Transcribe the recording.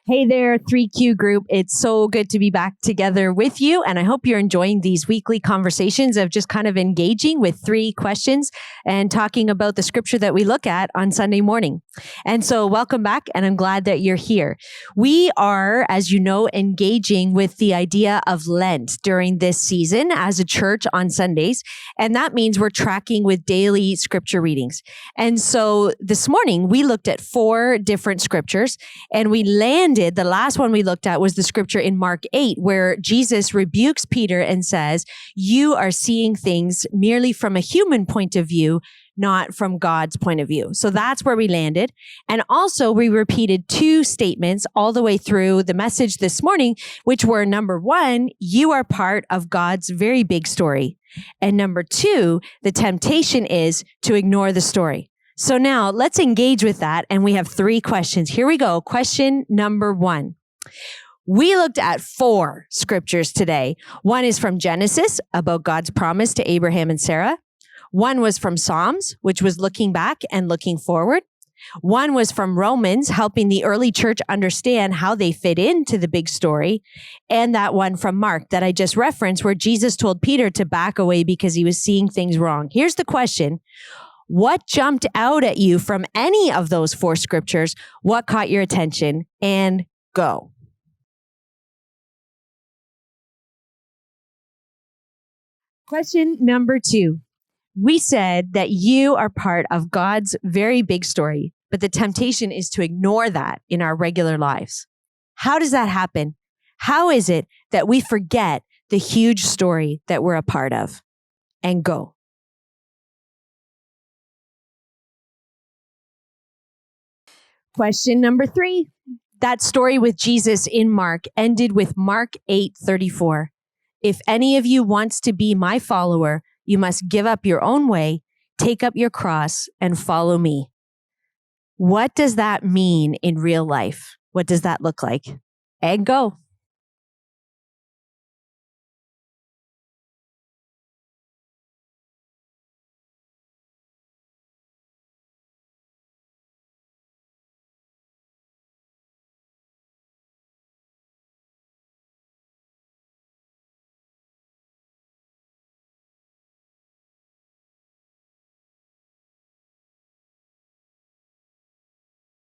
Hey there, 3Q group. It's so good to be back together with you. And I hope you're enjoying these weekly conversations of just kind of engaging with 3 questions and talking about the scripture that we look at on Sunday morning. And so welcome back. And I'm glad that you're here. We are, as you know, engaging with the idea of Lent during this season as a church on Sundays. And that means we're tracking with daily scripture readings. And so this morning we looked at 4 different scriptures and we the last one we looked at was the scripture in Mark 8, where Jesus rebukes Peter and says, you are seeing things merely from a human point of view, not from God's point of view. So that's where we landed. And also we repeated 2 statements all the way through the message this morning, which were number 1, you are part of God's very big story. And number 2, the temptation is to ignore the story. So now let's engage with that. And we have 3 questions. Here we go. Question number 1. We looked at 4 scriptures today. One is from Genesis about God's promise to Abraham and Sarah. One was from Psalms, which was looking back and looking forward. One was from Romans, helping the early church understand how they fit into the big story. And that one from Mark that I just referenced, where Jesus told Peter to back away because he was seeing things wrong. Here's the question. What jumped out at you from any of those 4 scriptures? What caught your attention? And go. Question number 2. We said that you are part of God's very big story, but the temptation is to ignore that in our regular lives. How does that happen? How is it that we forget the huge story that we're a part of? And go. Question number 3. That story with Jesus in Mark ended with Mark 8:34. If any of you wants to be my follower, you must give up your own way, take up your cross, and follow me. What does that mean in real life? What does that look like? And go.